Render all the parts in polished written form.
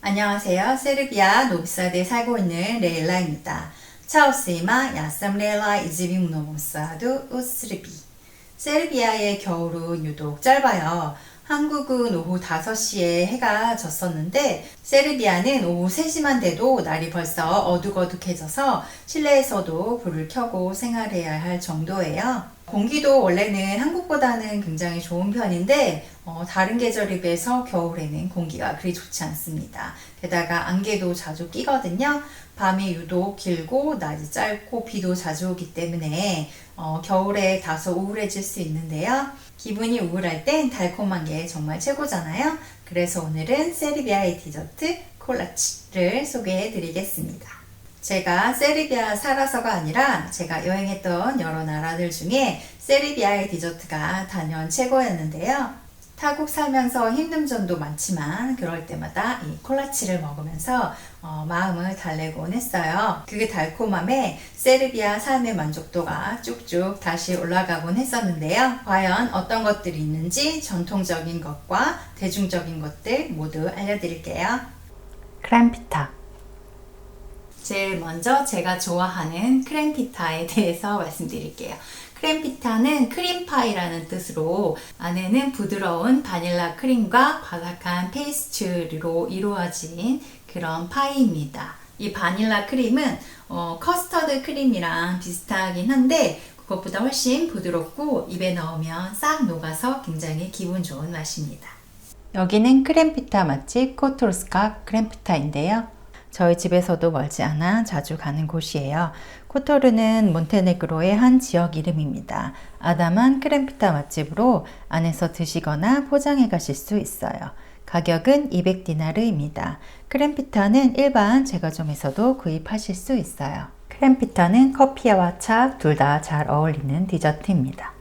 안녕하세요. 세르비아 노비사드에 살고 있는 레일라입니다. 차오스이마 야쌈 레일라 이즈빙 노모사드 우스르비. 세르비아의 겨울은 유독 짧아요. 한국은 오후 5시에 해가 졌었는데 세르비아는 오후 3시만 돼도 날이 벌써 어둑어둑해져서 실내에서도 불을 켜고 생활해야 할 정도예요. 공기도 원래는 한국보다는 굉장히 좋은 편인데 다른 계절에 비해서 겨울에는 공기가 그리 좋지 않습니다. 게다가 안개도 자주 끼거든요. 밤이 유독 길고 낮이 짧고 비도 자주 오기 때문에 겨울에 다소 우울해질 수 있는데요. 기분이 우울할 땐 달콤한 게 정말 최고잖아요. 그래서 오늘은 세르비아의 디저트 콜라치를 소개해 드리겠습니다. 제가 세르비아 살아서가 아니라 제가 여행했던 여러 나라들 중에 세르비아의 디저트가 단연 최고였는데요. 타국 살면서 힘든 점도 많지만 그럴 때마다 이 콜라치를 먹으면서 마음을 달래곤 했어요. 그 달콤함에 세르비아 삶의 만족도가 쭉쭉 다시 올라가곤 했었는데요. 과연 어떤 것들이 있는지 전통적인 것과 대중적인 것들 모두 알려드릴게요. 크렘피타. 제일 먼저 제가 좋아하는 크렘피타에 대해서 말씀드릴게요. 크렘피타는 크림파이라는 뜻으로 안에는 부드러운 바닐라 크림과 바삭한 페이스트리로 이루어진 그런 파이입니다. 이 바닐라 크림은 커스터드 크림이랑 비슷하긴 한데 그것보다 훨씬 부드럽고 입에 넣으면 싹 녹아서 굉장히 기분 좋은 맛입니다. 여기는 크렘피타 맛집 코토르스카 크렘피타인데요. 저희 집에서도 멀지 않아 자주 가는 곳이에요. 코토르는 몬테네그로의 한 지역 이름입니다. 아담한 크렘피타 맛집으로 안에서 드시거나 포장해 가실 수 있어요. 가격은 200디나르입니다. 크렘피타는 일반 제과점에서도 구입하실 수 있어요. 크렘피타는 커피와 차 둘 다 잘 어울리는 디저트입니다.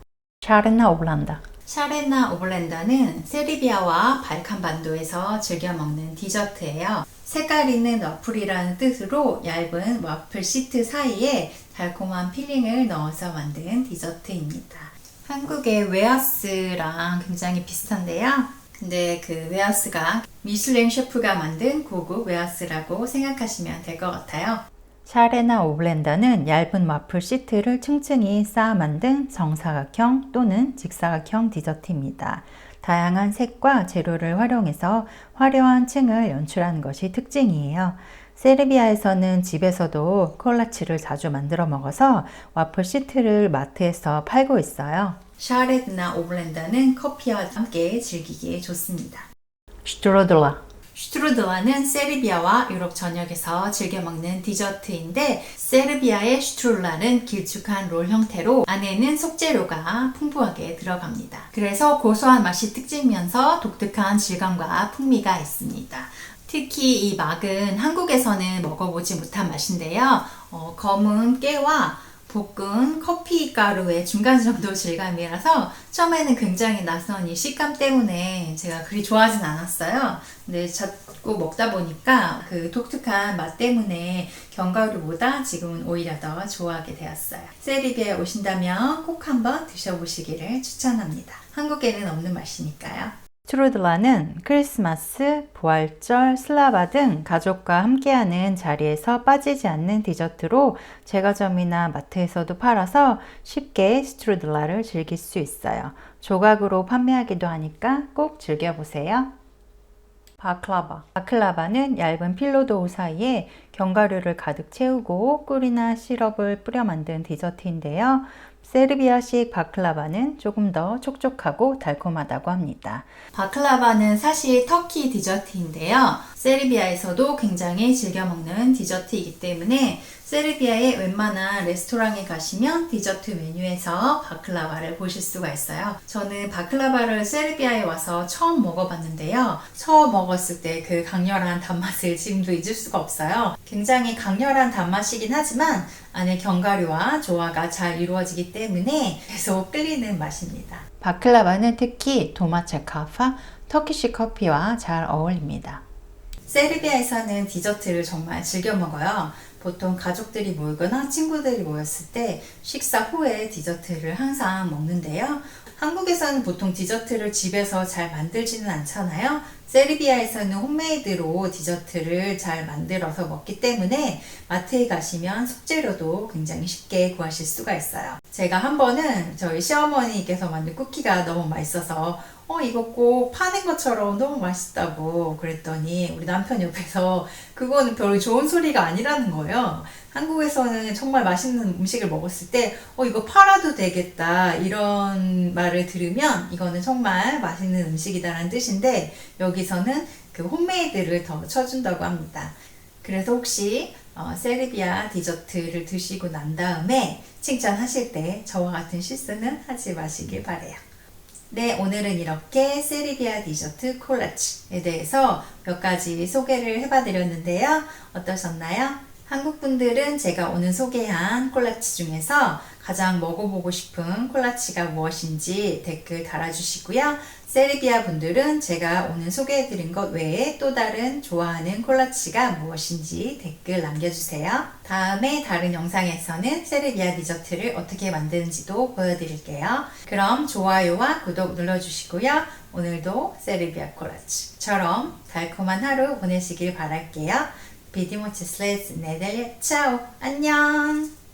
샤르나 오블란다. 샤레나 오블렌다는 세르비아와 발칸 반도에서 즐겨 먹는 디저트예요. 색깔 있는 와플이라는 뜻으로 얇은 와플 시트 사이에 달콤한 필링을 넣어서 만든 디저트입니다. 한국의 웨하스랑 굉장히 비슷한데요. 근데 그 웨하스가 미슐랭 셰프가 만든 고급 웨하스라고 생각하시면 될 것 같아요. 샤레나 오블렌더는 얇은 와플 시트를 층층이 쌓아 만든 정사각형 또는 직사각형 디저트입니다. 다양한 색과 재료를 활용해서 화려한 층을 연출하는 것이 특징이에요. 세르비아에서는 집에서도 콜라치를 자주 만들어 먹어서 와플 시트를 마트에서 팔고 있어요. 샤레나 오블렌더는 커피와 함께 즐기기에 좋습니다. 슈트로들라. 슈트루들라는 세르비아와 유럽 전역에서 즐겨 먹는 디저트인데 세르비아의 슈트룰라는 길쭉한 롤 형태로 안에는 속재료가 풍부하게 들어갑니다. 그래서 고소한 맛이 특징이면서 독특한 질감과 풍미가 있습니다. 특히 이 막은 한국에서는 먹어보지 못한 맛인데요. 검은 깨와 볶은 커피 가루의 중간 정도 질감이라서 처음에는 굉장히 낯선 이 식감 때문에 제가 그리 좋아하진 않았어요. 근데 자꾸 먹다 보니까 그 독특한 맛 때문에 견과류보다 지금은 오히려 더 좋아하게 되었어요. 세르비아에 오신다면 꼭 한번 드셔보시기를 추천합니다. 한국에는 없는 맛이니까요. 슈트루들라는 크리스마스, 부활절, 슬라바 등 가족과 함께하는 자리에서 빠지지 않는 디저트로 제과점이나 마트에서도 팔아서 쉽게 슈트루들라를 즐길 수 있어요. 조각으로 판매하기도 하니까 꼭 즐겨보세요. 바클라바. 바클라바는 얇은 필로도우 사이에 견과류를 가득 채우고 꿀이나 시럽을 뿌려 만든 디저트인데요. 세르비아식 바클라바는 조금 더 촉촉하고 달콤하다고 합니다. 바클라바는 사실 터키 디저트인데요. 세르비아에서도 굉장히 즐겨 먹는 디저트이기 때문에 세르비아의 웬만한 레스토랑에 가시면 디저트 메뉴에서 바클라바를 보실 수가 있어요. 저는 바클라바를 세르비아에 와서 처음 먹어봤는데요. 처음 먹었을 때 그 강렬한 단맛을 지금도 잊을 수가 없어요. 굉장히 강렬한 단맛이긴 하지만 안에 견과류와 조화가 잘 이루어지기 때문에 계속 끌리는 맛입니다. 바클라바는 특히 도마체 카파, 터키시 커피와 잘 어울립니다. 세르비아에서는 디저트를 정말 즐겨 먹어요. 보통 가족들이 모이거나 친구들이 모였을 때 식사 후에 디저트를 항상 먹는데요. 한국에서는 보통 디저트를 집에서 잘 만들지는 않잖아요. 세르비아에서는 홈메이드로 디저트를 잘 만들어서 먹기 때문에 마트에 가시면 속재료도 굉장히 쉽게 구하실 수가 있어요. 제가 한 번은 저희 시어머니께서 만든 쿠키가 너무 맛있어서 이거 꼭 파는 것처럼 너무 맛있다고 그랬더니 우리 남편 옆에서 그거는 별로 좋은 소리가 아니라는 거예요. 한국에서는 정말 맛있는 음식을 먹었을 때 이거 팔아도 되겠다 이런 말을 들으면 이거는 정말 맛있는 음식이다라는 뜻인데 여기서는 그 홈메이드를 더 쳐준다고 합니다. 그래서 혹시 세르비아 디저트를 드시고 난 다음에 칭찬하실 때 저와 같은 실수는 하지 마시길 바래요. 네, 오늘은 이렇게 세르비아 디저트 콜라치에 대해서 몇 가지 소개를 해봐드렸는데요. 어떠셨나요? 한국 분들은 제가 오늘 소개한 콜라치 중에서 가장 먹어보고 싶은 콜라치가 무엇인지 댓글 달아주시고요. 세르비아 분들은 제가 오늘 소개해드린 것 외에 또 다른 좋아하는 콜라치가 무엇인지 댓글 남겨주세요. 다음에 다른 영상에서는 세르비아 디저트를 어떻게 만드는지도 보여드릴게요. 그럼 좋아요와 구독 눌러주시고요. 오늘도 세르비아 콜라치처럼 달콤한 하루 보내시길 바랄게요. Vidimo se sljedeće nedelje. Ćao! Anjan!